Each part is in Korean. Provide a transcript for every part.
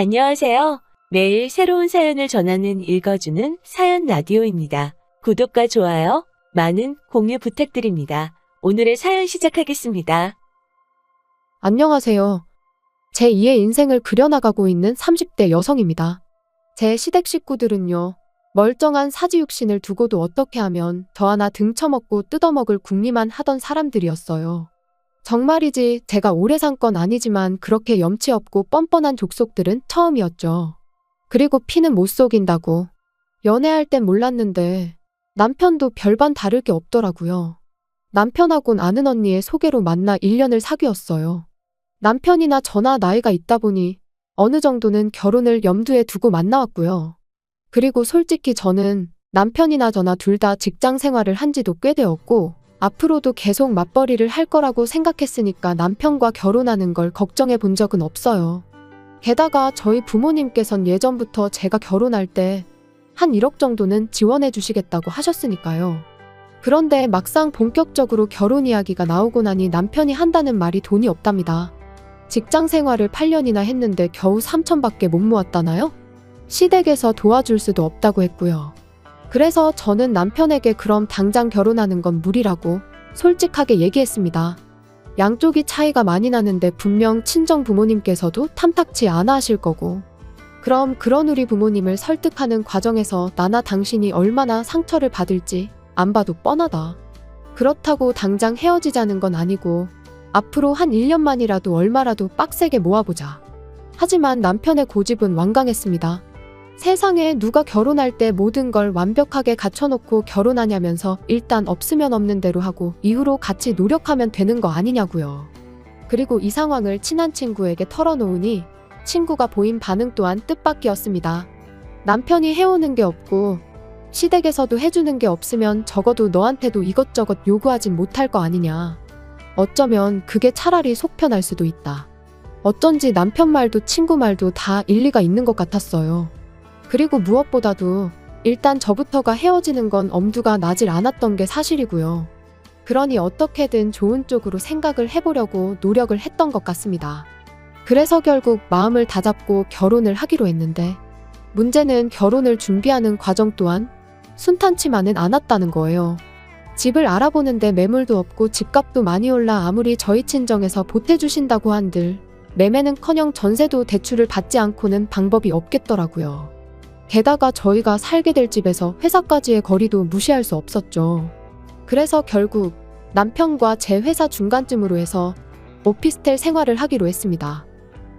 안녕하세요. 매일 새로운 사연을 전하는 읽어주는 사연 라디오입니다. 구독과 좋아요, 많은 공유 부탁드립니다. 오늘의 사연 시작하겠습니다. 안녕하세요. 제 2의 인생을 그려나가고 있는 30대 여성입니다. 제 시댁 식구들은요, 멀쩡한 사지육신을 두고도 어떻게 하면 저 하나 등쳐먹고 뜯어먹을 궁리만 하던 사람들이었어요. 정말이지 제가 오래 산 건 아니지만 그렇게 염치 없고 뻔뻔한 족속들은 처음이었죠. 그리고 피는 못 속인다고. 연애할 땐 몰랐는데 남편도 별반 다를 게 없더라고요. 남편하곤 아는 언니의 소개로 만나 1년을 사귀었어요. 남편이나 저나 나이가 있다 보니 어느 정도는 결혼을 염두에 두고 만나왔고요. 그리고 솔직히 저는 남편이나 저나 둘 다 직장 생활을 한 지도 꽤 되었고 앞으로도 계속 맞벌이를 할 거라고 생각했으니까 남편과 결혼하는 걸 걱정해 본 적은 없어요. 게다가 저희 부모님께선 예전부터 제가 결혼할 때 한 1억 정도는 지원해 주시겠다고 하셨으니까요. 그런데 막상 본격적으로 결혼 이야기가 나오고 나니 남편이 한다는 말이 돈이 없답니다. 직장 생활을 8년이나 했는데 겨우 3천밖에 못 모았다나요? 시댁에서 도와줄 수도 없다고 했고요. 그래서 저는 남편에게 그럼 당장 결혼하는 건 무리라고 솔직하게 얘기했습니다. 양쪽이 차이가 많이 나는데 분명 친정 부모님께서도 탐탁치 않아 하실 거고. 그럼 그런 우리 부모님을 설득하는 과정에서 나나 당신이 얼마나 상처를 받을지 안 봐도 뻔하다. 그렇다고 당장 헤어지자는 건 아니고 앞으로 한 1년만이라도 얼마라도 빡세게 모아보자. 하지만 남편의 고집은 완강했습니다. 세상에 누가 결혼할 때 모든 걸 완벽하게 갖춰놓고 결혼하냐면서 일단 없으면 없는 대로 하고 이후로 같이 노력하면 되는 거 아니냐고요. 그리고 이 상황을 친한 친구에게 털어놓으니 친구가 보인 반응 또한 뜻밖이었습니다. 남편이 해오는 게 없고 시댁에서도 해주는 게 없으면 적어도 너한테도 이것저것 요구하진 못할 거 아니냐. 어쩌면 그게 차라리 속 편할 수도 있다. 어쩐지 남편 말도 친구 말도 다 일리가 있는 것 같았어요. 그리고 무엇보다도 일단 저부터가 헤어지는 건 엄두가 나질 않았던 게 사실이고요. 그러니 어떻게든 좋은 쪽으로 생각을 해보려고 노력을 했던 것 같습니다. 그래서 결국 마음을 다잡고 결혼을 하기로 했는데 문제는 결혼을 준비하는 과정 또한 순탄치만은 않았다는 거예요. 집을 알아보는데 매물도 없고 집값도 많이 올라 아무리 저희 친정에서 보태주신다고 한들 매매는커녕 전세도 대출을 받지 않고는 방법이 없겠더라고요. 게다가 저희가 살게 될 집에서 회사까지의 거리도 무시할 수 없었죠. 그래서 결국 남편과 제 회사 중간쯤으로 해서 오피스텔 생활을 하기로 했습니다.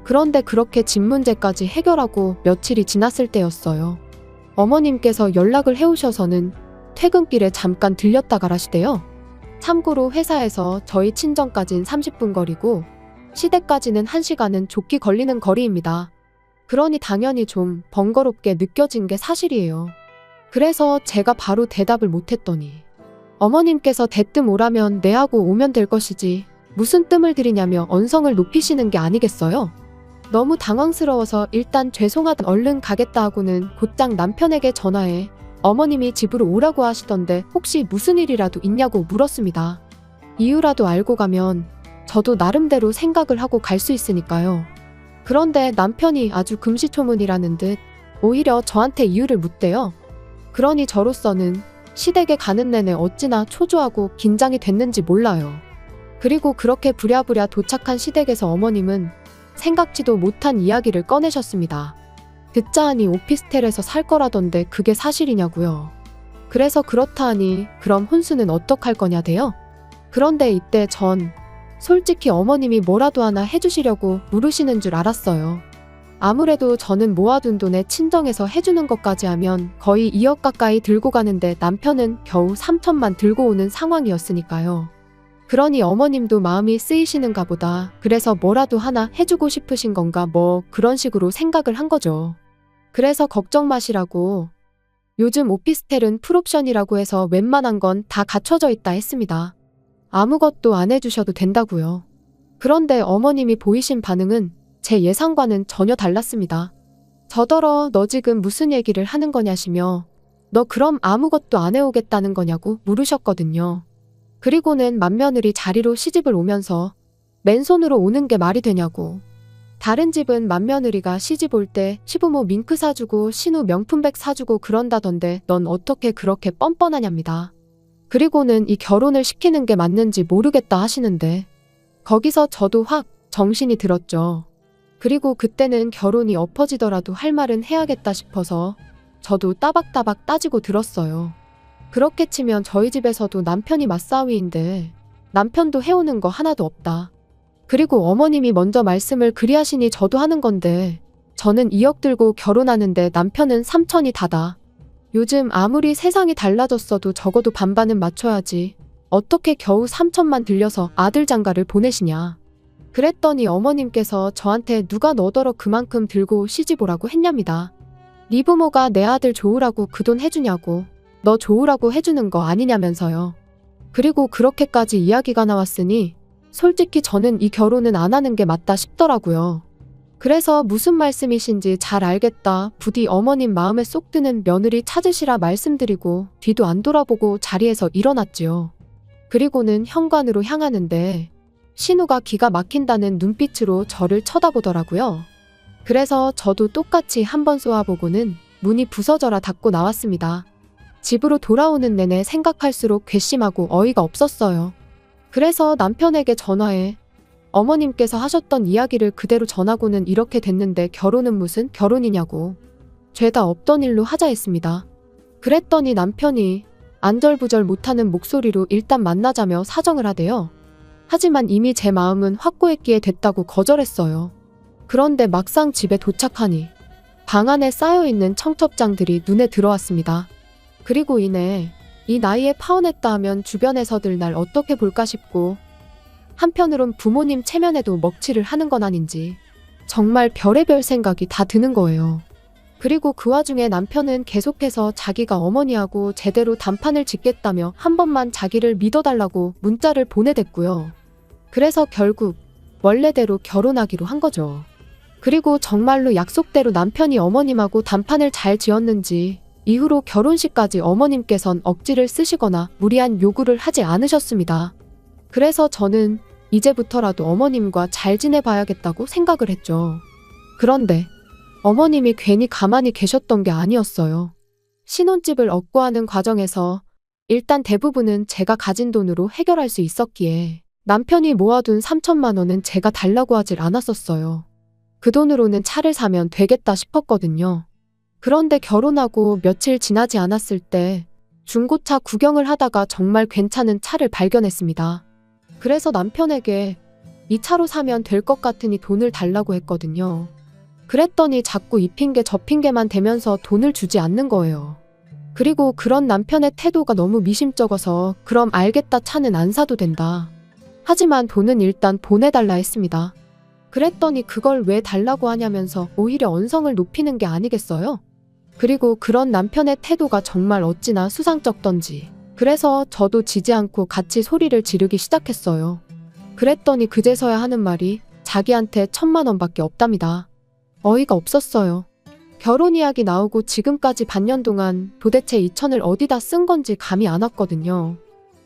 그런데 그렇게 집 문제까지 해결하고 며칠이 지났을 때였어요. 어머님께서 연락을 해오셔서는 퇴근길에 잠깐 들렸다 가라시대요. 참고로 회사에서 저희 친정까진 30분 거리고 시댁까지는 1시간은 좋게 걸리는 거리입니다. 그러니 당연히 좀 번거롭게 느껴진 게 사실이에요. 그래서 제가 바로 대답을 못했더니 어머님께서 대뜸 오라면 네 하고 오면 될 것이지 무슨 뜸을 들이냐며 언성을 높이시는 게 아니겠어요? 너무 당황스러워서 일단 죄송하다 얼른 가겠다 하고는 곧장 남편에게 전화해 어머님이 집으로 오라고 하시던데 혹시 무슨 일이라도 있냐고 물었습니다. 이유라도 알고 가면 저도 나름대로 생각을 하고 갈 수 있으니까요. 그런데 남편이 아주 금시초문이라는 듯 오히려 저한테 이유를 묻대요. 그러니 저로서는 시댁에 가는 내내 어찌나 초조하고 긴장이 됐는지 몰라요. 그리고 그렇게 부랴부랴 도착한 시댁에서 어머님은 생각지도 못한 이야기를 꺼내셨습니다. 듣자 하니 오피스텔에서 살 거라던데 그게 사실이냐고요. 그래서 그렇다 하니 그럼 혼수는 어떡할 거냐대요. 그런데 이때 전 솔직히 어머님이 뭐라도 하나 해주시려고 물으시는 줄 알았어요. 아무래도 저는 모아둔 돈에 친정에서 해주는 것까지 하면 거의 2억 가까이 들고 가는데 남편은 겨우 3천만 들고 오는 상황이었으니까요. 그러니 어머님도 마음이 쓰이시는가 보다. 그래서 뭐라도 하나 해주고 싶으신 건가 뭐 그런 식으로 생각을 한 거죠. 그래서 걱정 마시라고 요즘 오피스텔은 풀옵션이라고 해서 웬만한 건 다 갖춰져 있다 했습니다. 아무것도 안 해주셔도 된다고요. 그런데 어머님이 보이신 반응은 제 예상과는 전혀 달랐습니다. 저더러 너 지금 무슨 얘기를 하는 거냐시며 너 그럼 아무것도 안 해오겠다는 거냐고 물으셨거든요. 그리고는 맏며느리 자리로 시집을 오면서 맨손으로 오는 게 말이 되냐고 다른 집은 맏며느리가 시집 올 때 시부모 밍크 사주고 신우 명품백 사주고 그런다던데 넌 어떻게 그렇게 뻔뻔하냐입니다. 그리고는 이 결혼을 시키는 게 맞는지 모르겠다 하시는데 거기서 저도 확 정신이 들었죠. 그리고 그때는 결혼이 엎어지더라도 할 말은 해야겠다 싶어서 저도 따박따박 따지고 들었어요. 그렇게 치면 저희 집에서도 남편이 맞사위인데 남편도 해오는 거 하나도 없다. 그리고 어머님이 먼저 말씀을 그리 하시니 저도 하는 건데 저는 2억 들고 결혼하는데 남편은 3천이 다다. 요즘 아무리 세상이 달라졌어도 적어도 반반은 맞춰야지. 어떻게 겨우 3천만 들려서 아들 장가를 보내시냐. 그랬더니 어머님께서 저한테 누가 너더러 그만큼 들고 시집 오라고 했냐입니다. 네 부모가 내 아들 좋으라고 그 돈 해주냐고. 너 좋으라고 해주는 거 아니냐면서요. 그리고 그렇게까지 이야기가 나왔으니 솔직히 저는 이 결혼은 안 하는 게 맞다 싶더라고요. 그래서 무슨 말씀이신지 잘 알겠다. 부디 어머님 마음에 쏙 드는 며느리 찾으시라 말씀드리고 뒤도 안 돌아보고 자리에서 일어났지요. 그리고는 현관으로 향하는데 신우가 기가 막힌다는 눈빛으로 저를 쳐다보더라고요. 그래서 저도 똑같이 한번 쏘아보고는 문이 부서져라 닫고 나왔습니다. 집으로 돌아오는 내내 생각할수록 괘씸하고 어이가 없었어요. 그래서 남편에게 전화해 어머님께서 하셨던 이야기를 그대로 전하고는 이렇게 됐는데 결혼은 무슨 결혼이냐고 죄다 없던 일로 하자 했습니다. 그랬더니 남편이 안절부절 못하는 목소리로 일단 만나자며 사정을 하대요. 하지만 이미 제 마음은 확고했기에 됐다고 거절했어요. 그런데 막상 집에 도착하니 방 안에 쌓여있는 청첩장들이 눈에 들어왔습니다. 그리고 이내 이 나이에 파혼했다 하면 주변에서들 날 어떻게 볼까 싶고 한편으론 부모님 체면에도 먹칠을 하는 건 아닌지 정말 별의별 생각이 다 드는 거예요. 그리고 그 와중에 남편은 계속해서 자기가 어머니하고 제대로 단판을 짓겠다며 한 번만 자기를 믿어달라고 문자를 보내댔고요. 그래서 결국 원래대로 결혼하기로 한 거죠. 그리고 정말로 약속대로 남편이 어머님하고 단판을 잘 지었는지 이후로 결혼식까지 어머님께선 억지를 쓰시거나 무리한 요구를 하지 않으셨습니다. 그래서 저는 이제부터라도 어머님과 잘 지내봐야겠다고 생각을 했죠. 그런데 어머님이 괜히 가만히 계셨던 게 아니었어요. 신혼집을 얻고 하는 과정에서 일단 대부분은 제가 가진 돈으로 해결할 수 있었기에 남편이 모아둔 3천만 원은 제가 달라고 하질 않았었어요. 그 돈으로는 차를 사면 되겠다 싶었거든요. 그런데 결혼하고 며칠 지나지 않았을 때 중고차 구경을 하다가 정말 괜찮은 차를 발견했습니다. 그래서 남편에게 이 차로 사면 될 것 같으니 돈을 달라고 했거든요. 그랬더니 자꾸 이 핑계 저 핑계만 대면서 돈을 주지 않는 거예요. 그리고 그런 남편의 태도가 너무 미심쩍어서 그럼 알겠다 차는 안 사도 된다. 하지만 돈은 일단 보내달라 했습니다. 그랬더니 그걸 왜 달라고 하냐면서 오히려 언성을 높이는 게 아니겠어요? 그리고 그런 남편의 태도가 정말 어찌나 수상쩍던지 그래서 저도 지지 않고 같이 소리를 지르기 시작했어요. 그랬더니 그제서야 하는 말이 자기한테 1,000만 원밖에 없답니다. 어이가 없었어요. 결혼 이야기 나오고 지금까지 반년 동안 도대체 2천을 어디다 쓴 건지 감이 안 왔거든요.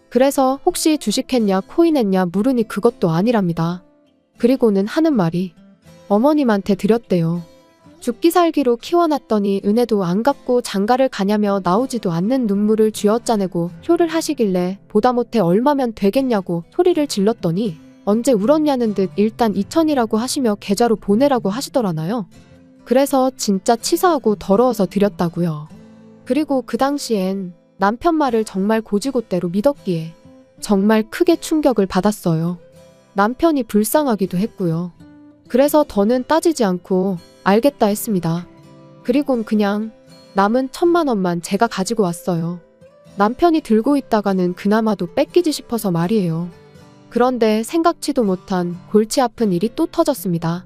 그래서 혹시 주식했냐 코인했냐 물으니 그것도 아니랍니다. 그리고는 하는 말이 어머님한테 드렸대요. 죽기 살기로 키워놨더니 은혜도 안 갚고 장가를 가냐며 나오지도 않는 눈물을 쥐어짜내고 효를 하시길래 보다 못해 얼마면 되겠냐고 소리를 질렀더니 언제 울었냐는 듯 일단 2천이라고 하시며 계좌로 보내라고 하시더라나요. 그래서 진짜 치사하고 더러워서 드렸다고요. 그리고 그 당시엔 남편 말을 정말 고지고대로 믿었기에 정말 크게 충격을 받았어요. 남편이 불쌍하기도 했고요. 그래서 더는 따지지 않고 알겠다 했습니다. 그리곤 그냥 남은 1,000만 원만 제가 가지고 왔어요. 남편이 들고 있다가는 그나마도 뺏기지 싶어서 말이에요. 그런데 생각지도 못한 골치 아픈 일이 또 터졌습니다.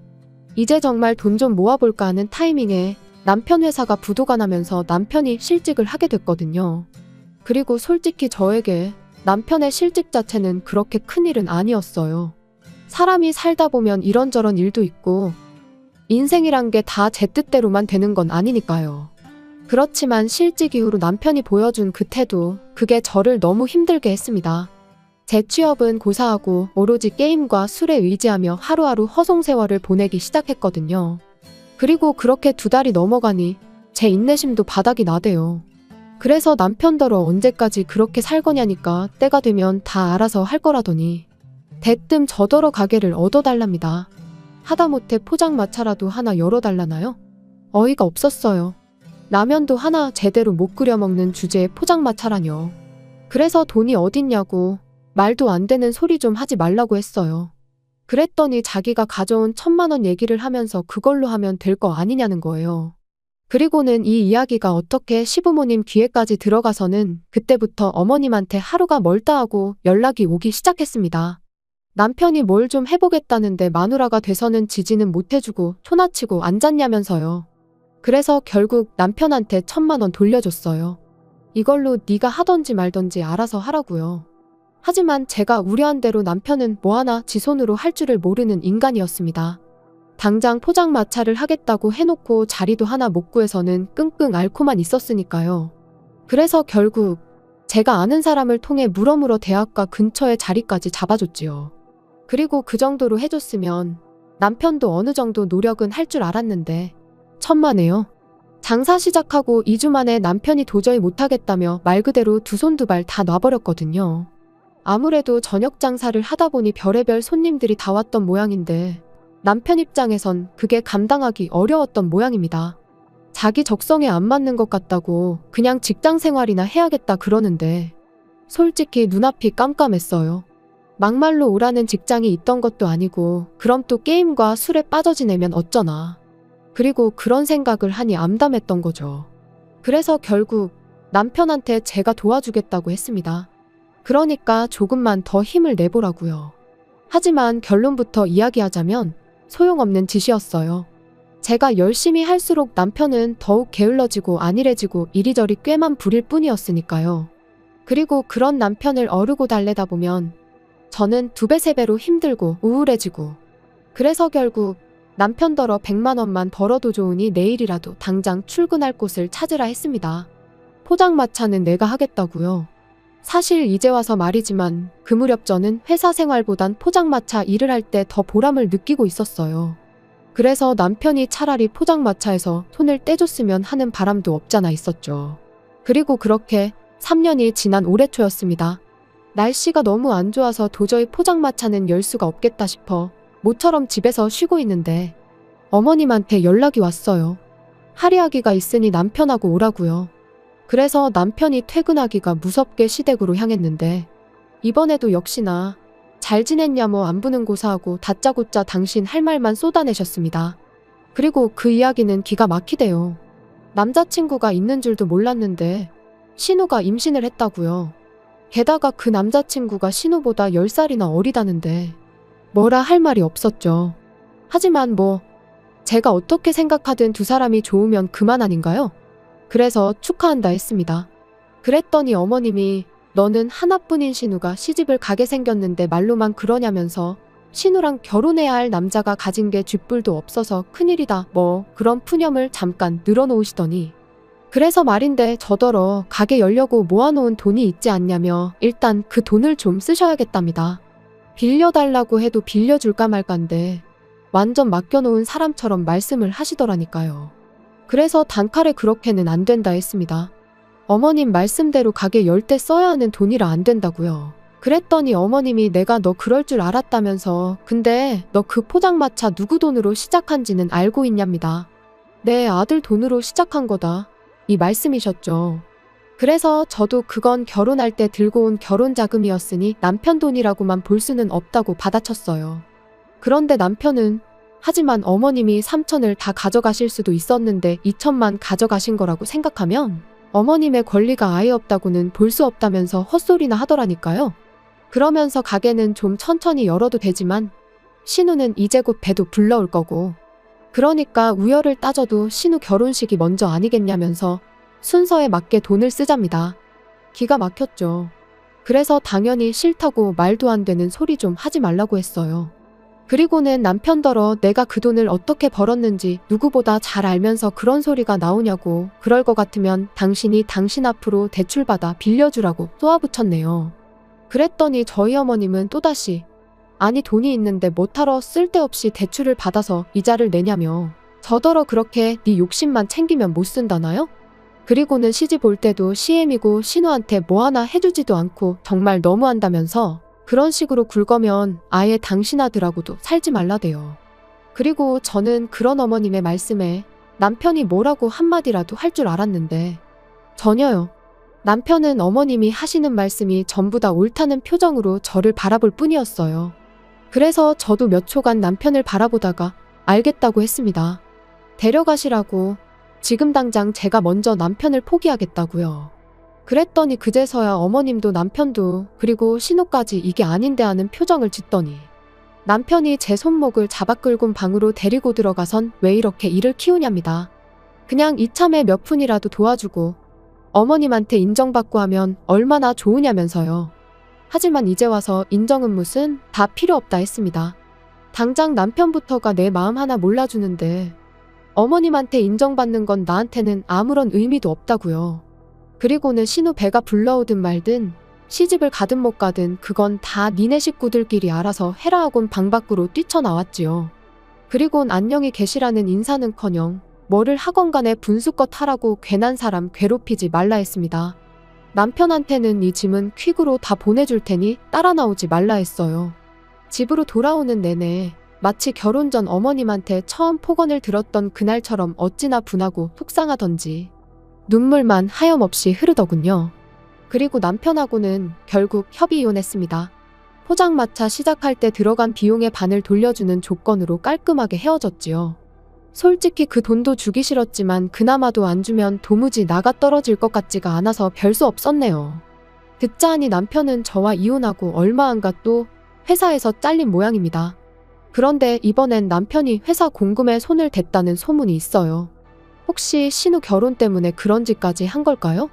이제 정말 돈 좀 모아볼까 하는 타이밍에 남편 회사가 부도가 나면서 남편이 실직을 하게 됐거든요. 그리고 솔직히 저에게 남편의 실직 자체는 그렇게 큰 일은 아니었어요. 사람이 살다 보면 이런저런 일도 있고 인생이란 게 다 제 뜻대로만 되는 건 아니니까요. 그렇지만 실직 이후로 남편이 보여준 그 태도, 그게 저를 너무 힘들게 했습니다. 제 취업은 고사하고 오로지 게임과 술에 의지하며 하루하루 허송세월을 보내기 시작했거든요. 그리고 그렇게 2달이 넘어가니 제 인내심도 바닥이 나대요. 그래서 남편더러 언제까지 그렇게 살 거냐니까 때가 되면 다 알아서 할 거라더니 대뜸 저더러 가게를 얻어달랍니다. 하다못해 포장마차라도 하나 열어달라나요? 어이가 없었어요. 라면도 하나 제대로 못 끓여 먹는 주제에 포장마차라뇨. 그래서 돈이 어딨냐고 말도 안 되는 소리 좀 하지 말라고 했어요. 그랬더니 자기가 가져온 1,000만 원 얘기를 하면서 그걸로 하면 될 거 아니냐는 거예요. 그리고는 이 이야기가 어떻게 시부모님 귀에까지 들어가서는 그때부터 어머님한테 하루가 멀다 하고 연락이 오기 시작했습니다. 남편이 뭘 좀 해보겠다는데 마누라가 돼서는 지지는 못해주고 초나치고 앉았냐면서요. 그래서 결국 남편한테 1,000만 원 돌려줬어요. 이걸로 네가 하던지 말던지 알아서 하라고요. 하지만 제가 우려한 대로 남편은 뭐 하나 지 손으로 할 줄을 모르는 인간이었습니다. 당장 포장마차를 하겠다고 해놓고 자리도 하나 못 구해서는 끙끙 앓고만 있었으니까요. 그래서 결국 제가 아는 사람을 통해 물어물어 대학가 근처에 자리까지 잡아줬지요. 그리고 그 정도로 해줬으면 남편도 어느 정도 노력은 할 줄 알았는데 천만에요. 장사 시작하고 2주 만에 남편이 도저히 못하겠다며 말 그대로 2손 2발 다 놔버렸거든요. 아무래도 저녁 장사를 하다 보니 별의별 손님들이 다 왔던 모양인데 남편 입장에선 그게 감당하기 어려웠던 모양입니다. 자기 적성에 안 맞는 것 같다고 그냥 직장 생활이나 해야겠다 그러는데 솔직히 눈앞이 깜깜했어요. 막말로 오라는 직장이 있던 것도 아니고 그럼 또 게임과 술에 빠져 지내면 어쩌나. 그리고 그런 생각을 하니 암담했던 거죠. 그래서 결국 남편한테 제가 도와주겠다고 했습니다. 그러니까 조금만 더 힘을 내보라고요. 하지만 결론부터 이야기하자면 소용없는 짓이었어요. 제가 열심히 할수록 남편은 더욱 게을러지고 안일해지고 이리저리 꾀만 부릴 뿐이었으니까요. 그리고 그런 남편을 어르고 달래다 보면 저는 2배 3배로 힘들고 우울해지고 그래서 결국 남편더러 100만 원만 벌어도 좋으니 내일이라도 당장 출근할 곳을 찾으라 했습니다. 포장마차는 내가 하겠다고요. 사실 이제 와서 말이지만 그 무렵 저는 회사 생활보단 포장마차 일을 할 때 더 보람을 느끼고 있었어요. 그래서 남편이 차라리 포장마차에서 손을 떼줬으면 하는 바람도 없잖아 있었죠. 그리고 그렇게 3년이 지난 올해 초였습니다. 날씨가 너무 안 좋아서 도저히 포장마차는 열 수가 없겠다 싶어 모처럼 집에서 쉬고 있는데 어머님한테 연락이 왔어요. 할이하기가 있으니 남편하고 오라고요. 그래서 남편이 퇴근하기가 무섭게 시댁으로 향했는데 이번에도 역시나 잘 지냈냐 뭐 안부는 고사하고 다짜고짜 당신 할 말만 쏟아내셨습니다. 그리고 그 이야기는 기가 막히대요. 남자친구가 있는 줄도 몰랐는데 신우가 임신을 했다고요. 게다가 그 남자친구가 신우보다 10살이나 어리다는데 뭐라 할 말이 없었죠. 하지만 뭐 제가 어떻게 생각하든 2사람이 좋으면 그만 아닌가요? 그래서 축하한다 했습니다. 그랬더니 어머님이 너는 하나뿐인 신우가 시집을 가게 생겼는데 말로만 그러냐면서 신우랑 결혼해야 할 남자가 가진 게 쥐뿔도 없어서 큰일이다 뭐 그런 푸념을 잠깐 늘어놓으시더니 그래서 말인데 저더러 가게 열려고 모아놓은 돈이 있지 않냐며 일단 그 돈을 좀 쓰셔야겠답니다. 빌려달라고 해도 빌려줄까 말까인데 완전 맡겨놓은 사람처럼 말씀을 하시더라니까요. 그래서 단칼에 그렇게는 안 된다 했습니다. 어머님 말씀대로 가게 열 때 써야 하는 돈이라 안 된다고요. 그랬더니 어머님이 내가 너 그럴 줄 알았다면서 근데 너 그 포장마차 누구 돈으로 시작한지는 알고 있냐입니다. 내 아들 돈으로 시작한 거다. 이 말씀이셨죠. 그래서 저도 그건 결혼할 때 들고 온 결혼자금이었으니 남편 돈이라고만 볼 수는 없다고 받아쳤어요. 그런데 남편은 하지만 어머님이 3천을 다 가져가실 수도 있었는데 2천만 가져가신 거라고 생각하면 어머님의 권리가 아예 없다고는 볼 수 없다면서 헛소리나 하더라니까요. 그러면서 가게는 좀 천천히 열어도 되지만 신우는 이제 곧 배도 불러올 거고 그러니까 우열을 따져도 신우 결혼식이 먼저 아니겠냐면서 순서에 맞게 돈을 쓰잡니다. 기가 막혔죠. 그래서 당연히 싫다고 말도 안 되는 소리 좀 하지 말라고 했어요. 그리고는 남편더러 내가 그 돈을 어떻게 벌었는지 누구보다 잘 알면서 그런 소리가 나오냐고 그럴 것 같으면 당신이 당신 앞으로 대출받아 빌려주라고 쏘아붙였네요. 그랬더니 저희 어머님은 또다시 아니 돈이 있는데 뭐하러 쓸데없이 대출을 받아서 이자를 내냐며 저더러 그렇게 네 욕심만 챙기면 못 쓴다나요? 그리고는 시집 올 때도 CM이고 신우한테 뭐 하나 해주지도 않고 정말 너무한다면서 그런 식으로 굴거면 아예 당신 아들하고도 살지 말라대요. 그리고 저는 그런 어머님의 말씀에 남편이 뭐라고 한마디라도 할 줄 알았는데 전혀요. 남편은 어머님이 하시는 말씀이 전부 다 옳다는 표정으로 저를 바라볼 뿐이었어요. 그래서 저도 몇 초간 남편을 바라보다가 알겠다고 했습니다. 데려가시라고. 지금 당장 제가 먼저 남편을 포기하겠다고요. 그랬더니 그제서야 어머님도 남편도 그리고 신우까지 이게 아닌데 하는 표정을 짓더니 남편이 제 손목을 잡아 끌고 방으로 데리고 들어가선 왜 이렇게 일을 키우냐입니다. 그냥 이참에 몇 푼이라도 도와주고 어머님한테 인정받고 하면 얼마나 좋으냐면서요. 하지만 이제 와서 인정은 무슨 다 필요 없다 했습니다. 당장 남편부터가 내 마음 하나 몰라주는데 어머님한테 인정받는 건 나한테는 아무런 의미도 없다고요. 그리고는 신우 배가 불러오든 말든 시집을 가든 못 가든 그건 다 니네 식구들끼리 알아서 해라 하곤 방 밖으로 뛰쳐나왔지요. 그리곤 안녕히 계시라는 인사는커녕 뭐를 하건 간에 분수껏 하라고 괜한 사람 괴롭히지 말라 했습니다. 남편한테는 이 짐은 퀵으로 다 보내줄 테니 따라 나오지 말라 했어요. 집으로 돌아오는 내내 마치 결혼 전 어머님한테 처음 폭언을 들었던 그날처럼 어찌나 분하고 속상하던지 눈물만 하염없이 흐르더군요. 그리고 남편하고는 결국 협의 이혼했습니다. 포장마차 시작할 때 들어간 비용의 반을 돌려주는 조건으로 깔끔하게 헤어졌지요. 솔직히 그 돈도 주기 싫었지만 그나마도 안 주면 도무지 나가 떨어질 것 같지가 않아서 별 수 없었네요. 듣자 하니 남편은 저와 이혼하고 얼마 안 가 또 회사에서 잘린 모양입니다. 그런데 이번엔 남편이 회사 공금에 손을 댔다는 소문이 있어요. 혹시 신우 결혼 때문에 그런 짓까지 한 걸까요?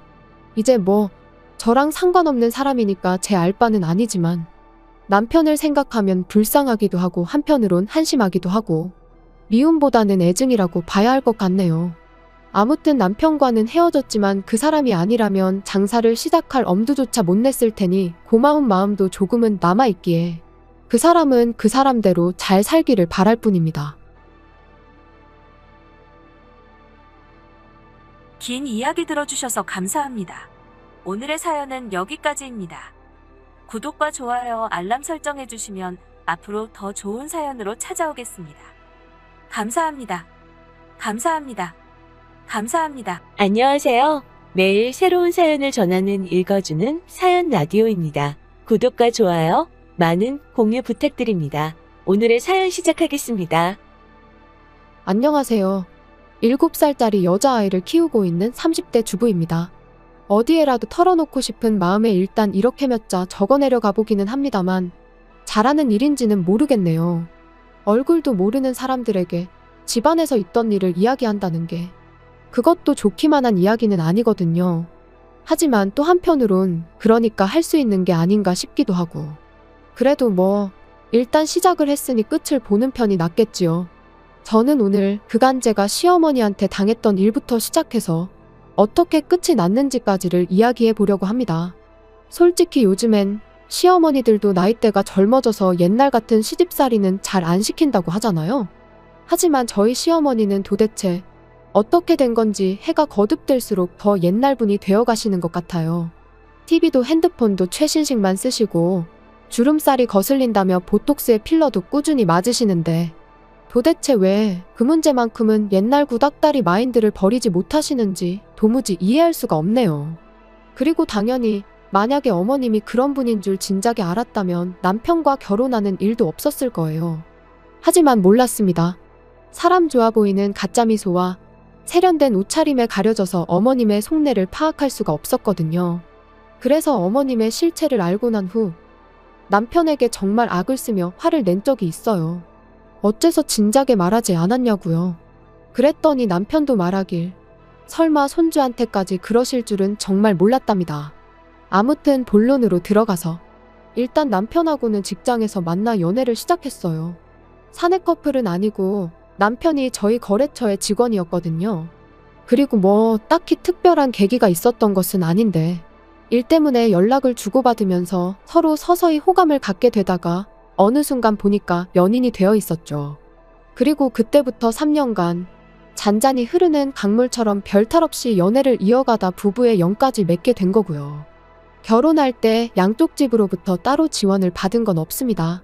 이제 뭐 저랑 상관없는 사람이니까 제 알 바는 아니지만 남편을 생각하면 불쌍하기도 하고 한편으론 한심하기도 하고 미움보다는 애증이라고 봐야 할 것 같네요. 아무튼 남편과는 헤어졌지만 그 사람이 아니라면 장사를 시작할 엄두조차 못 냈을 테니 고마운 마음도 조금은 남아있기에 그 사람은 그 사람대로 잘 살기를 바랄 뿐입니다. 긴 이야기 들어주셔서 감사합니다. 오늘의 사연은 여기까지입니다. 구독과 좋아요, 알람 설정해주시면 앞으로 더 좋은 사연으로 찾아오겠습니다. 감사합니다. 감사합니다. 감사합니다. 안녕하세요. 매일 새로운 사연을 전하는 읽어주는 사연 라디오입니다. 구독과 좋아요, 많은 공유 부탁드립니다. 오늘의 사연 시작하겠습니다. 안녕하세요. 7살짜리 여자아이를 키우고 있는 30대 주부입니다. 어디에라도 털어놓고 싶은 마음에 일단 이렇게 몇 자 적어내려 가보기는 합니다만 잘하는 일인지는 모르겠네요. 얼굴도 모르는 사람들에게 집안에서 있던 일을 이야기한다는 게 그것도 좋기만 한 이야기는 아니거든요. 하지만 또 한편으론 그러니까 할 수 있는 게 아닌가 싶기도 하고 그래도 뭐 일단 시작을 했으니 끝을 보는 편이 낫겠지요. 저는 오늘 그간 제가 시어머니한테 당했던 일부터 시작해서 어떻게 끝이 났는지까지를 이야기해 보려고 합니다. 솔직히 요즘엔 시어머니들도 나이대가 젊어져서 옛날 같은 시집살이는 잘 안 시킨다고 하잖아요. 하지만 저희 시어머니는 도대체 어떻게 된 건지 해가 거듭될수록 더 옛날 분이 되어 가시는 것 같아요. TV도 핸드폰도 최신식만 쓰시고 주름살이 거슬린다며 보톡스에 필러도 꾸준히 맞으시는데 도대체 왜 그 문제만큼은 옛날 구닥다리 마인드를 버리지 못하시는지 도무지 이해할 수가 없네요. 그리고 당연히 만약에 어머님이 그런 분인 줄 진작에 알았다면 남편과 결혼하는 일도 없었을 거예요. 하지만 몰랐습니다. 사람 좋아 보이는 가짜 미소와 세련된 옷차림에 가려져서 어머님의 속내를 파악할 수가 없었거든요. 그래서 어머님의 실체를 알고 난 후 남편에게 정말 악을 쓰며 화를 낸 적이 있어요. 어째서 진작에 말하지 않았냐고요. 그랬더니 남편도 말하길 설마 손주한테까지 그러실 줄은 정말 몰랐답니다. 아무튼 본론으로 들어가서 일단 남편하고는 직장에서 만나 연애를 시작했어요. 사내 커플은 아니고 남편이 저희 거래처의 직원이었거든요. 그리고 뭐 딱히 특별한 계기가 있었던 것은 아닌데 일 때문에 연락을 주고받으면서 서로 서서히 호감을 갖게 되다가 어느 순간 보니까 연인이 되어 있었죠. 그리고 그때부터 3년간 잔잔히 흐르는 강물처럼 별탈 없이 연애를 이어가다 부부의 영까지 맺게 된 거고요. 결혼할 때 양쪽 집으로부터 따로 지원을 받은 건 없습니다.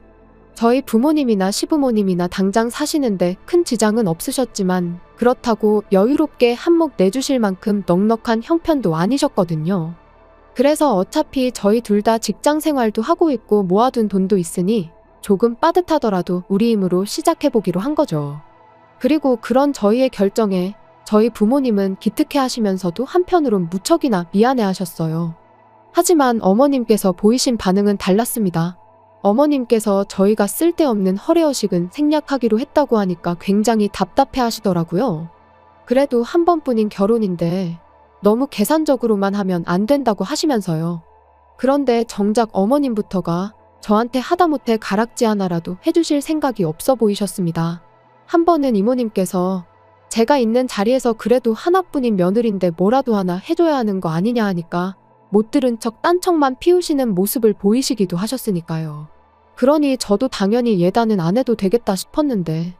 저희 부모님이나 시부모님이나 당장 사시는데 큰 지장은 없으셨지만 그렇다고 여유롭게 한몫 내주실 만큼 넉넉한 형편도 아니셨거든요. 그래서 어차피 저희 둘 다 직장 생활도 하고 있고 모아둔 돈도 있으니 조금 빠듯하더라도 우리 힘으로 시작해보기로 한 거죠. 그리고 그런 저희의 결정에 저희 부모님은 기특해 하시면서도 한편으론 무척이나 미안해 하셨어요. 하지만 어머님께서 보이신 반응은 달랐습니다. 어머님께서 저희가 쓸데없는 허례허식은 생략하기로 했다고 하니까 굉장히 답답해 하시더라고요. 그래도 한 번뿐인 결혼인데 너무 계산적으로만 하면 안 된다고 하시면서요. 그런데 정작 어머님부터가 저한테 하다못해 가락지 하나라도 해주실 생각이 없어 보이셨습니다. 한 번은 이모님께서 제가 있는 자리에서 그래도 하나뿐인 며느리인데 뭐라도 하나 해줘야 하는 거 아니냐 하니까 못 들은 척 딴 척만 피우시는 모습을 보이시기도 하셨으니까요. 그러니 저도 당연히 예단은 안 해도 되겠다 싶었는데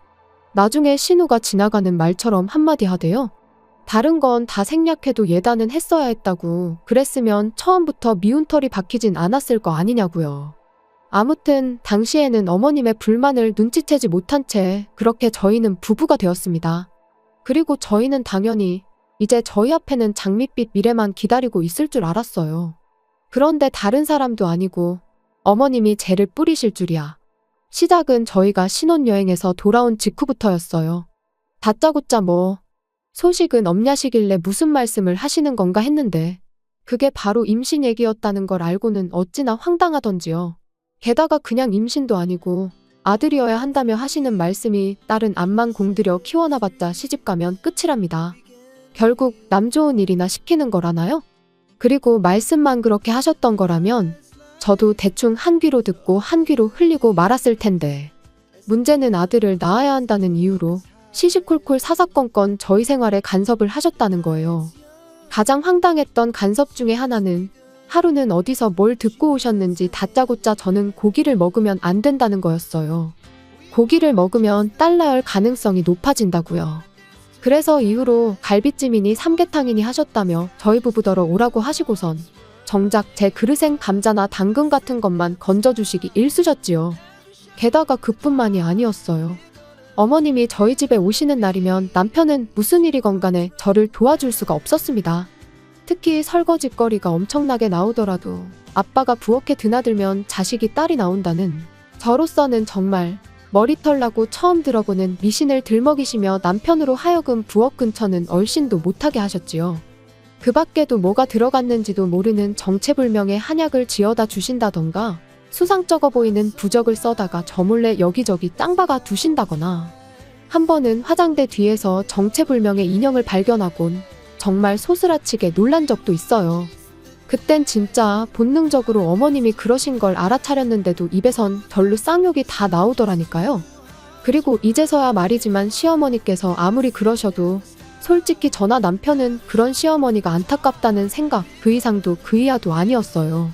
나중에 신우가 지나가는 말처럼 한마디 하대요. 다른 건 다 생략해도 예단은 했어야 했다고. 그랬으면 처음부터 미운 털이 박히진 않았을 거 아니냐고요. 아무튼 당시에는 어머님의 불만을 눈치채지 못한 채 그렇게 저희는 부부가 되었습니다. 그리고 저희는 당연히 이제 저희 앞에는 장밋빛 미래만 기다리고 있을 줄 알았어요. 그런데 다른 사람도 아니고 어머님이 죄를 뿌리실 줄이야. 시작은 저희가 신혼여행에서 돌아온 직후부터였어요. 다짜고짜 뭐 소식은 없냐시길래 무슨 말씀을 하시는 건가 했는데 그게 바로 임신 얘기였다는 걸 알고는 어찌나 황당하던지요. 게다가 그냥 임신도 아니고 아들이어야 한다며 하시는 말씀이 딸은 암만 공들여 키워놔봤자 시집가면 끝이랍니다. 결국 남 좋은 일이나 시키는 거라나요? 그리고 말씀만 그렇게 하셨던 거라면 저도 대충 한 귀로 듣고 한 귀로 흘리고 말았을 텐데 문제는 아들을 낳아야 한다는 이유로 시시콜콜 사사건건 저희 생활에 간섭을 하셨다는 거예요. 가장 황당했던 간섭 중에 하나는 하루는 어디서 뭘 듣고 오셨는지 다짜고짜 저는 고기를 먹으면 안 된다는 거였어요. 고기를 먹으면 딸 낳을 가능성이 높아진다고요. 그래서 이후로 갈비찜이니 삼계탕이니 하셨다며 저희 부부더러 오라고 하시고선 정작 제 그릇엔 감자나 당근 같은 것만 건져주시기 일쑤셨지요. 게다가 그뿐만이 아니었어요. 어머님이 저희 집에 오시는 날이면 남편은 무슨 일이건 간에 저를 도와줄 수가 없었습니다. 특히 설거지거리가 엄청나게 나오더라도 아빠가 부엌에 드나들면 자식이 딸이 나온다는 저로서는 정말 머리털 나고 처음 들어보는 미신을 들먹이시며 남편으로 하여금 부엌 근처는 얼씬도 못하게 하셨지요. 그 밖에도 뭐가 들어갔는지도 모르는 정체불명의 한약을 지어다 주신다던가 수상쩍어 보이는 부적을 써다가 저 몰래 여기저기 짱박아 두신다거나 한 번은 화장대 뒤에서 정체불명의 인형을 발견하곤 정말 소스라치게 놀란 적도 있어요. 그땐 진짜 본능적으로 어머님이 그러신 걸 알아차렸는데도 입에선 절로 쌍욕이 다 나오더라니까요. 그리고 이제서야 말이지만 시어머니께서 아무리 그러셔도 솔직히 저나 남편은 그런 시어머니가 안타깝다는 생각 그 이상도 그 이하도 아니었어요.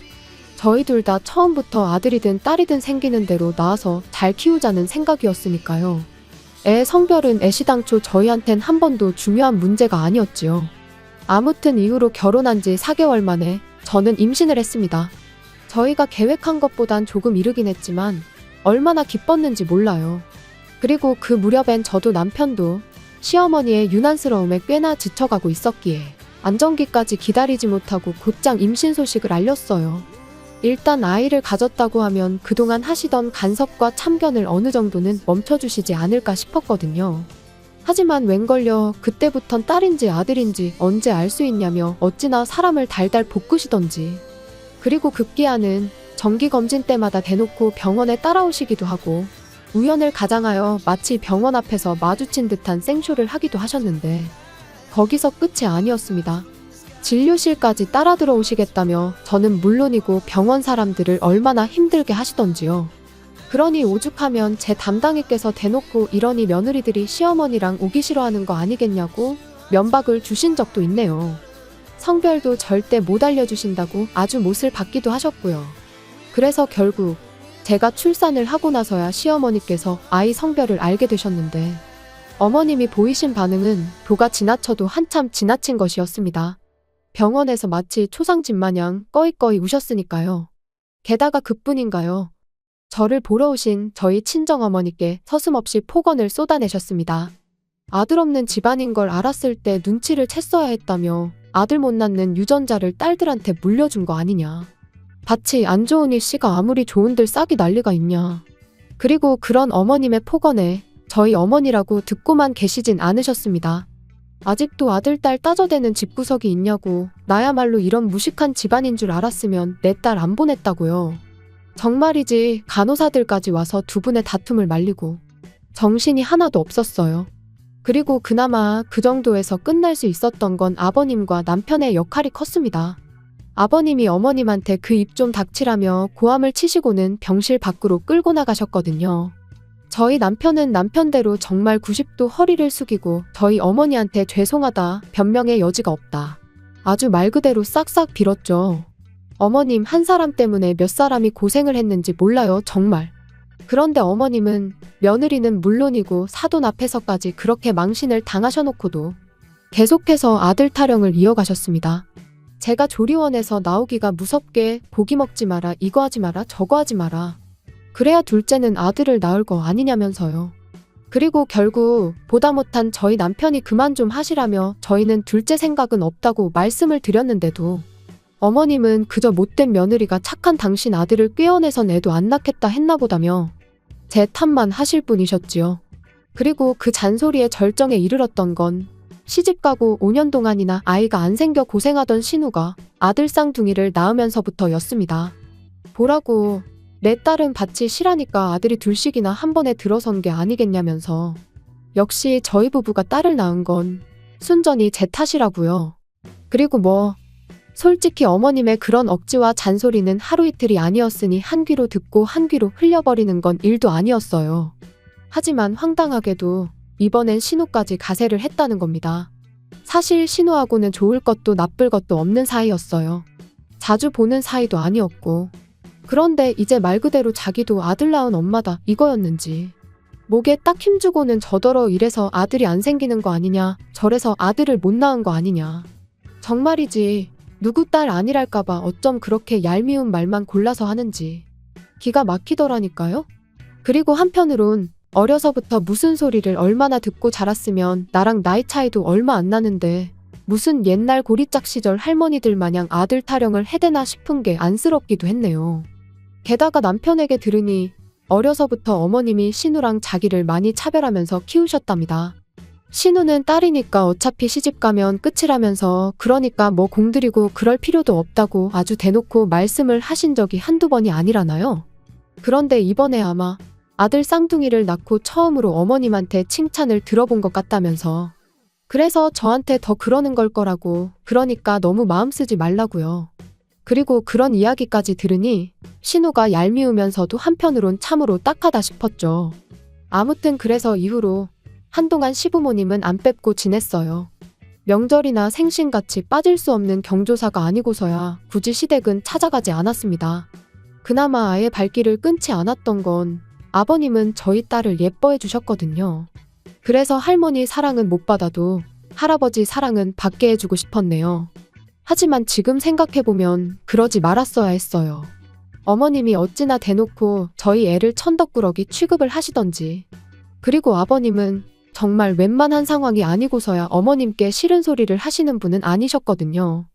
저희 둘 다 처음부터 아들이든 딸이든 생기는 대로 낳아서 잘 키우자는 생각이었으니까요. 애 성별은 애시당초 저희한텐 한 번도 중요한 문제가 아니었지요. 아무튼 이후로 결혼한 지 4개월 만에 저는 임신을 했습니다. 저희가 계획한 것보단 조금 이르긴 했지만 얼마나 기뻤는지 몰라요. 그리고 그 무렵엔 저도 남편도 시어머니의 유난스러움에 꽤나 지쳐가고 있었기에 안정기까지 기다리지 못하고 곧장 임신 소식을 알렸어요. 일단 아이를 가졌다고 하면 그동안 하시던 간섭과 참견을 어느 정도는 멈춰주시지 않을까 싶었거든요. 하지만 웬걸요 그때부턴 딸인지 아들인지 언제 알 수 있냐며 어찌나 사람을 달달 볶으시던지. 그리고 급기야는 정기검진 때마다 대놓고 병원에 따라오시기도 하고 우연을 가장하여 마치 병원 앞에서 마주친 듯한 생쇼를 하기도 하셨는데 거기서 끝이 아니었습니다. 진료실까지 따라 들어오시겠다며 저는 물론이고 병원 사람들을 얼마나 힘들게 하시던지요. 그러니 오죽하면 제 담당이께서 대놓고 이러니 며느리들이 시어머니랑 오기 싫어하는 거 아니겠냐고 면박을 주신 적도 있네요. 성별도 절대 못 알려주신다고 아주 못을 받기도 하셨고요. 그래서 결국 제가 출산을 하고 나서야 시어머니께서 아이 성별을 알게 되셨는데 어머님이 보이신 반응은 도가 지나쳐도 한참 지나친 것이었습니다. 병원에서 마치 초상집 마냥 꺼이꺼이 우셨으니까요. 게다가 그뿐인가요? 저를 보러 오신 저희 친정어머니께 서슴없이 폭언을 쏟아내셨습니다. 아들 없는 집안인 걸 알았을 때 눈치를 챘어야 했다며 아들 못 낳는 유전자를 딸들한테 물려준 거 아니냐. 밭이 안 좋으니 씨가 아무리 좋은들 싹이 난리가 있냐. 그리고 그런 어머님의 폭언에 저희 어머니라고 듣고만 계시진 않으셨습니다. 아직도 아들, 딸 따져대는 집구석이 있냐고. 나야말로 이런 무식한 집안인 줄 알았으면 내 딸 안 보냈다고요. 정말이지 간호사들까지 와서 두 분의 다툼을 말리고 정신이 하나도 없었어요. 그리고 그나마 그 정도에서 끝날 수 있었던 건 아버님과 남편의 역할이 컸습니다. 아버님이 어머님한테 그 입 좀 닥치라며 고함을 치시고는 병실 밖으로 끌고 나가셨거든요. 저희 남편은 남편대로 정말 90도 허리를 숙이고 저희 어머니한테 죄송하다, 변명의 여지가 없다. 아주 말 그대로 싹싹 빌었죠. 어머님 한 사람 때문에 몇 사람이 고생을 했는지 몰라요, 정말. 그런데 어머님은 며느리는 물론이고 사돈 앞에서까지 그렇게 망신을 당하셔놓고도 계속해서 아들 타령을 이어가셨습니다. 제가 조리원에서 나오기가 무섭게 고기 먹지 마라, 이거 하지 마라, 저거 하지 마라. 그래야 둘째는 아들을 낳을 거 아니냐면서요. 그리고 결국 보다 못한 저희 남편이 그만 좀 하시라며 저희는 둘째 생각은 없다고 말씀을 드렸는데도 어머님은 그저 못된 며느리가 착한 당신 아들을 꿰어내선 애도 안 낳겠다 했나 보다며 제 탓만 하실 분이셨지요. 그리고 그 잔소리에 절정에 이르렀던 건 시집가고 5년 동안이나 아이가 안 생겨 고생하던 신우가 아들 쌍둥이를 낳으면서부터였습니다. 보라고, 내 딸은 밭이 실하니까 아들이 둘씩이나 한 번에 들어선 게 아니겠냐면서. 역시 저희 부부가 딸을 낳은 건 순전히 제 탓이라고요. 그리고 솔직히 어머님의 그런 억지와 잔소리는 하루 이틀이 아니었으니 한 귀로 듣고 한 귀로 흘려버리는 건 일도 아니었어요. 하지만 황당하게도 이번엔 신우까지 가세를 했다는 겁니다. 사실 신우하고는 좋을 것도 나쁠 것도 없는 사이였어요. 자주 보는 사이도 아니었고. 그런데 이제 말 그대로 자기도 아들 낳은 엄마다 이거였는지. 목에 딱 힘주고는 저더러 이래서 아들이 안 생기는 거 아니냐, 저래서 아들을 못 낳은 거 아니냐. 정말이지 누구 딸 아니랄까봐 어쩜 그렇게 얄미운 말만 골라서 하는지. 기가 막히더라니까요. 그리고 한편으론 어려서부터 무슨 소리를 얼마나 듣고 자랐으면 나랑 나이 차이도 얼마 안 나는데 무슨 옛날 고리짝 시절 할머니들 마냥 아들 타령을 해대나 싶은 게 안쓰럽기도 했네요. 게다가 남편에게 들으니 어려서부터 어머님이 신우랑 자기를 많이 차별하면서 키우셨답니다. 신우는 딸이니까 어차피 시집가면 끝이라면서 그러니까 공들이고 그럴 필요도 없다고 아주 대놓고 말씀을 하신 적이 한두 번이 아니라나요? 그런데 이번에 아마 아들 쌍둥이를 낳고 처음으로 어머님한테 칭찬을 들어본 것 같다면서. 그래서 저한테 더 그러는 걸 거라고, 그러니까 너무 마음 쓰지 말라고요. 그리고 그런 이야기까지 들으니 신우가 얄미우면서도 한편으론 참으로 딱하다 싶었죠. 아무튼 그래서 이후로 한동안 시부모님은 안 뵙고 지냈어요. 명절이나 생신같이 빠질 수 없는 경조사가 아니고서야 굳이 시댁은 찾아가지 않았습니다. 그나마 아예 발길을 끊지 않았던 건 아버님은 저희 딸을 예뻐해 주셨거든요. 그래서 할머니 사랑은 못 받아도 할아버지 사랑은 받게 해주고 싶었네요. 하지만 지금 생각해보면 그러지 말았어야 했어요. 어머님이 어찌나 대놓고 저희 애를 천덕꾸러기 취급을 하시던지. 그리고 아버님은 정말 웬만한 상황이 아니고서야 어머님께 싫은 소리를 하시는 분은 아니셨거든요.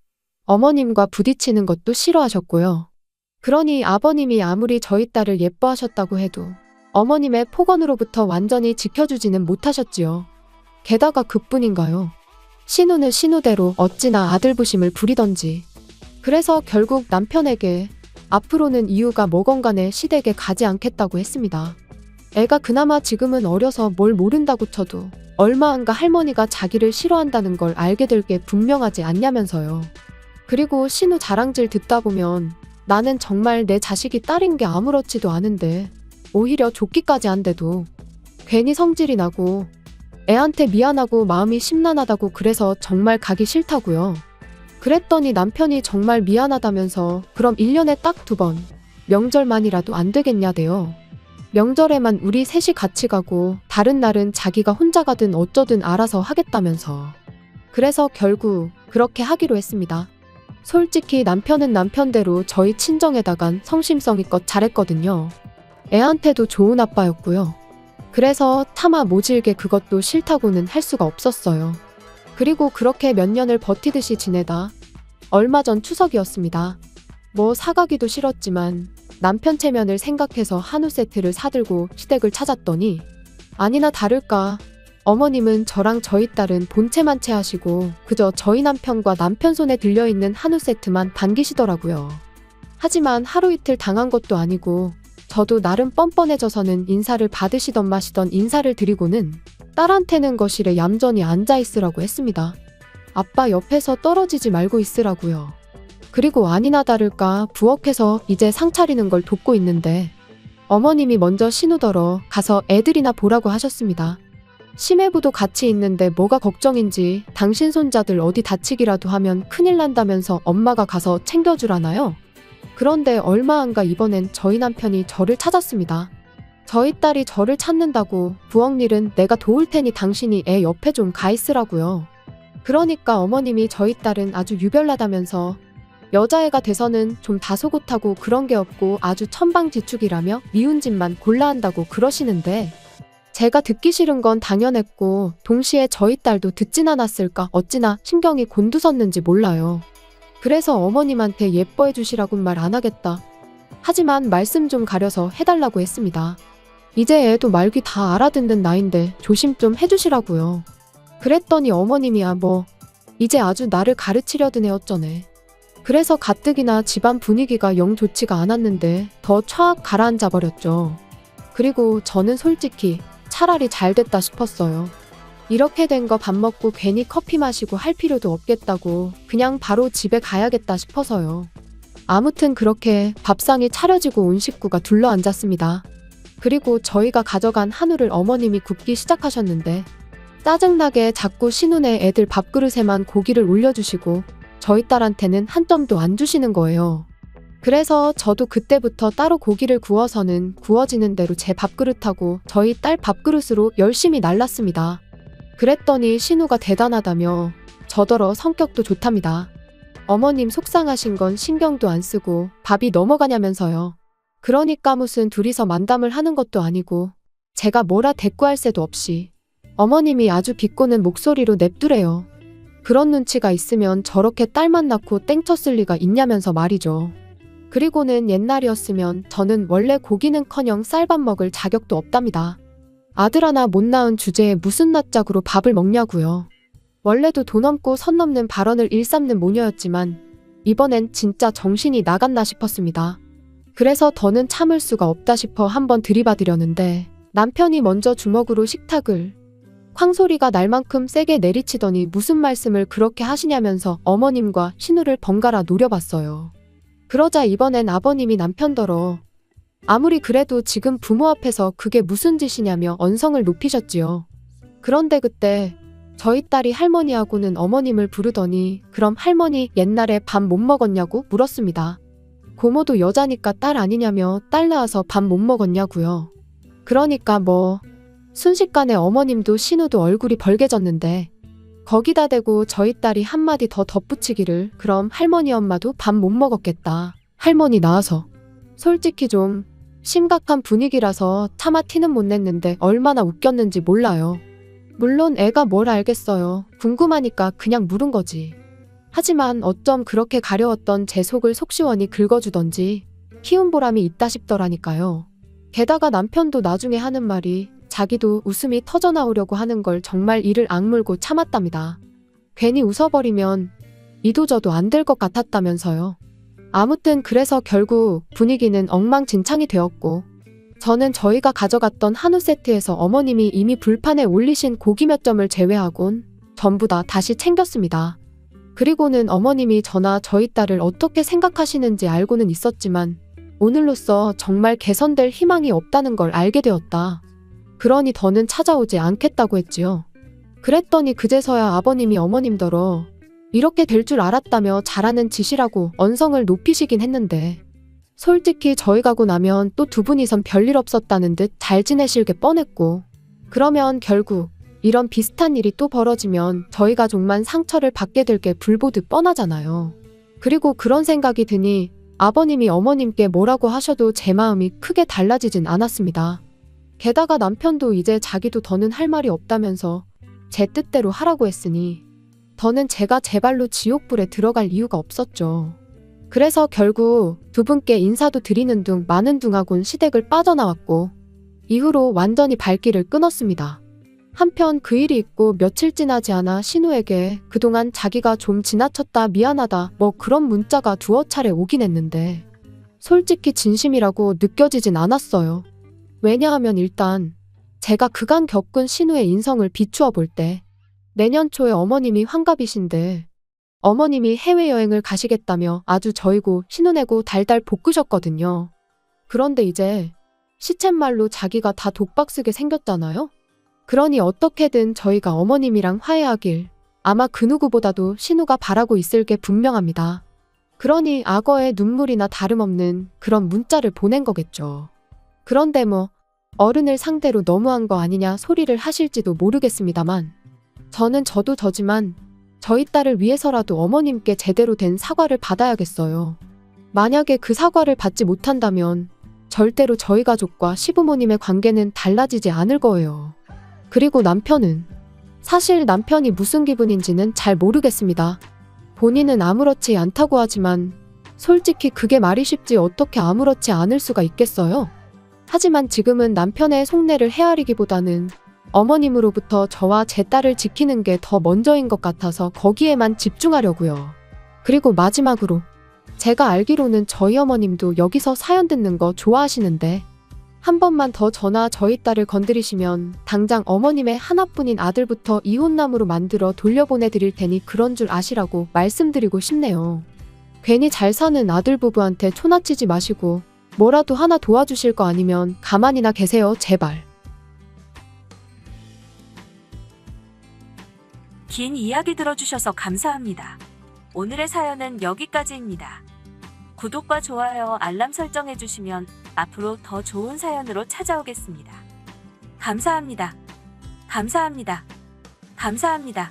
어머님과 부딪히는 것도 싫어하셨고요. 그러니 아버님이 아무리 저희 딸을 예뻐하셨다고 해도 어머님의 폭언으로부터 완전히 지켜주지는 못하셨지요. 게다가 그뿐인가요? 신우는 신우대로 어찌나 아들부심을 부리던지. 그래서 결국 남편에게 앞으로는 이유가 뭐건 간에 시댁에 가지 않겠다고 했습니다. 애가 그나마 지금은 어려서 뭘 모른다고 쳐도 얼마 안가 할머니가 자기를 싫어한다는 걸 알게 될 게 분명하지 않냐면서요. 그리고 신우 자랑질 듣다 보면 나는 정말 내 자식이 딸인 게 아무렇지도 않은데 오히려 좁기까지 한데도 괜히 성질이 나고 애한테 미안하고 마음이 심란하다고 그래서 정말 가기 싫다고요. 그랬더니 남편이 정말 미안하다면서 그럼 1년에 딱 2번, 명절만이라도 안 되겠냐대요. 명절에만 우리 셋이 같이 가고 다른 날은 자기가 혼자 가든 어쩌든 알아서 하겠다면서. 그래서 결국 그렇게 하기로 했습니다. 솔직히 남편은 남편대로 저희 친정에다간 성심성의껏 잘했거든요. 애한테도 좋은 아빠였고요. 그래서 차마 모질게 그것도 싫다고는 할 수가 없었어요. 그리고 그렇게 몇 년을 버티듯이 지내다 얼마 전 추석이었습니다. 뭐 사가기도 싫었지만 남편 체면을 생각해서 한우 세트를 사들고 시댁을 찾았더니 아니나 다를까 어머님은 저랑 저희 딸은 본체만 체하시고 그저 저희 남편과 남편 손에 들려있는 한우 세트만 반기시더라고요. 하지만 하루 이틀 당한 것도 아니고 저도 나름 뻔뻔해져서는 인사를 받으시던 마시던 인사를 드리고는 딸한테는 거실에 얌전히 앉아있으라고 했습니다. 아빠 옆에서 떨어지지 말고 있으라고요. 그리고 아니나 다를까 부엌에서 이제 상 차리는 걸 돕고 있는데 어머님이 먼저 신우더러 가서 애들이나 보라고 하셨습니다. 심해부도 같이 있는데 뭐가 걱정인지 당신 손자들 어디 다치기라도 하면 큰일 난다면서 엄마가 가서 챙겨주라나요? 그런데 얼마 안 가 이번엔 저희 남편이 저를 찾았습니다. 저희 딸이 저를 찾는다고 부엌 일은 내가 도울 테니 당신이 애 옆에 좀 가 있으라고요. 그러니까 어머님이 저희 딸은 아주 유별나다면서 여자애가 돼서는 좀 다소곳하고 그런 게 없고 아주 천방지축이라며 미운 짓만 골라 한다고 그러시는데 제가 듣기 싫은 건 당연했고 동시에 저희 딸도 듣진 않았을까 어찌나 신경이 곤두섰는지 몰라요. 그래서 어머님한테 예뻐해 주시라곤 말 안 하겠다. 하지만 말씀 좀 가려서 해달라고 했습니다. 이제 애도 말귀 다 알아듣는 나인데 조심 좀 해주시라고요. 그랬더니 어머님이야 뭐 이제 아주 나를 가르치려던 애 어쩌네. 그래서 가뜩이나 집안 분위기가 영 좋지가 않았는데 더 촥 가라앉아 버렸죠. 그리고 저는 솔직히 차라리 잘 됐다 싶었어요. 이렇게 된 거 밥 먹고 괜히 커피 마시고 할 필요도 없겠다고 그냥 바로 집에 가야겠다 싶어서요. 아무튼 그렇게 밥상이 차려지고 온 식구가 둘러앉았습니다. 그리고 저희가 가져간 한우를 어머님이 굽기 시작하셨는데 짜증나게 자꾸 신우네 애들 밥그릇에만 고기를 올려주시고 저희 딸한테는 한 점도 안 주시는 거예요. 그래서 저도 그때부터 따로 고기를 구워서는 구워지는 대로 제 밥그릇하고 저희 딸 밥그릇으로 열심히 날랐습니다. 그랬더니 신우가 대단하다며 저더러 성격도 좋답니다. 어머님 속상하신 건 신경도 안 쓰고 밥이 넘어가냐면서요. 그러니까 무슨 둘이서 만담을 하는 것도 아니고 제가 뭐라 대꾸할 새도 없이 어머님이 아주 비꼬는 목소리로 냅두래요. 그런 눈치가 있으면 저렇게 딸만 낳고 땡쳤을 리가 있냐면서 말이죠. 그리고는 옛날이었으면 저는 원래 고기는커녕 쌀밥 먹을 자격도 없답니다. 아들 하나 못 낳은 주제에 무슨 낯짝으로 밥을 먹냐고요. 원래도 돈 없고 선 넘는 발언을 일삼는 모녀였지만 이번엔 진짜 정신이 나갔나 싶었습니다. 그래서 더는 참을 수가 없다 싶어 한번 들이받으려는데 남편이 먼저 주먹으로 식탁을 쾅 소리가 날 만큼 세게 내리치더니 무슨 말씀을 그렇게 하시냐면서 어머님과 신우를 번갈아 노려봤어요. 그러자 이번엔 아버님이 남편더러 아무리 그래도 지금 부모 앞에서 그게 무슨 짓이냐며 언성을 높이셨지요. 그런데 그때 저희 딸이 할머니하고는 어머님을 부르더니 그럼 할머니 옛날에 밥 못 먹었냐고 물었습니다. 고모도 여자니까 딸 아니냐며 딸 낳아서 밥 못 먹었냐고요. 그러니까 뭐 순식간에 어머님도 신우도 얼굴이 벌개졌는데 거기다 대고 저희 딸이 한마디 더 덧붙이기를 그럼 할머니 엄마도 밥 못 먹었겠다. 할머니 낳아서. 솔직히 좀 심각한 분위기라서 차마 티는 못 냈는데 얼마나 웃겼는지 몰라요. 물론 애가 뭘 알겠어요. 궁금하니까 그냥 물은 거지. 하지만 어쩜 그렇게 가려웠던 제 속을 속시원히 긁어주던지 키운 보람이 있다 싶더라니까요. 게다가 남편도 나중에 하는 말이 자기도 웃음이 터져나오려고 하는 걸 정말 이를 악물고 참았답니다. 괜히 웃어버리면 이도저도 안 될 것 같았다면서요. 아무튼 그래서 결국 분위기는 엉망진창이 되었고 저는 저희가 가져갔던 한우 세트에서 어머님이 이미 불판에 올리신 고기 몇 점을 제외하곤 전부 다 다시 챙겼습니다. 그리고는 어머님이 저나 저희 딸을 어떻게 생각하시는지 알고는 있었지만 오늘로써 정말 개선될 희망이 없다는 걸 알게 되었다. 그러니 더는 찾아오지 않겠다고 했지요. 그랬더니 그제서야 아버님이 어머님더러 이렇게 될 줄 알았다며 잘하는 짓이라고 언성을 높이시긴 했는데 솔직히 저희 가고 나면 또 두 분이선 별일 없었다는 듯 잘 지내실 게 뻔했고 그러면 결국 이런 비슷한 일이 또 벌어지면 저희 가족만 상처를 받게 될 게 불보듯 뻔하잖아요. 그리고 그런 생각이 드니 아버님이 어머님께 뭐라고 하셔도 제 마음이 크게 달라지진 않았습니다. 게다가 남편도 이제 자기도 더는 할 말이 없다면서 제 뜻대로 하라고 했으니 더는 제가 제 발로 지옥불에 들어갈 이유가 없었죠. 그래서 결국 두 분께 인사도 드리는 둥 마는 둥하곤 시댁을 빠져나왔고 이후로 완전히 발길을 끊었습니다. 한편 그 일이 있고 며칠 지나지 않아 신우에게 그동안 자기가 좀 지나쳤다 미안하다 뭐 그런 문자가 두어 차례 오긴 했는데 솔직히 진심이라고 느껴지진 않았어요. 왜냐하면 일단 제가 그간 겪은 신우의 인성을 비추어 볼 때 내년 초에 어머님이 환갑이신데 어머님이 해외여행을 가시겠다며 아주 저이고 신우내고 달달 볶으셨거든요. 그런데 이제 시쳇말로 자기가 다 독박 쓰게 생겼잖아요? 그러니 어떻게든 저희가 어머님이랑 화해하길 아마 그 누구보다도 신우가 바라고 있을 게 분명합니다. 그러니 악어의 눈물이나 다름없는 그런 문자를 보낸 거겠죠. 그런데 뭐 어른을 상대로 너무한 거 아니냐 소리를 하실지도 모르겠습니다만 저는 저도 저지만 저희 딸을 위해서라도 어머님께 제대로 된 사과를 받아야겠어요. 만약에 그 사과를 받지 못한다면 절대로 저희 가족과 시부모님의 관계는 달라지지 않을 거예요. 그리고 남편은 사실 남편이 무슨 기분인지는 잘 모르겠습니다. 본인은 아무렇지 않다고 하지만 솔직히 그게 말이 쉽지 어떻게 아무렇지 않을 수가 있겠어요? 하지만 지금은 남편의 속내를 헤아리기보다는 어머님으로부터 저와 제 딸을 지키는 게 더 먼저인 것 같아서 거기에만 집중하려고요. 그리고 마지막으로 제가 알기로는 저희 어머님도 여기서 사연 듣는 거 좋아하시는데 한 번만 더 저나 저희 딸을 건드리시면 당장 어머님의 하나뿐인 아들부터 이혼남으로 만들어 돌려보내드릴 테니 그런 줄 아시라고 말씀드리고 싶네요. 괜히 잘 사는 아들 부부한테 초나치지 마시고 뭐라도 하나 도와주실 거 아니면 가만히나 계세요, 제발. 긴 이야기 들어주셔서 감사합니다. 오늘의 사연은 여기까지입니다. 구독과 좋아요, 알람 설정해주시면 앞으로 더 좋은 사연으로 찾아오겠습니다. 감사합니다. 감사합니다. 감사합니다.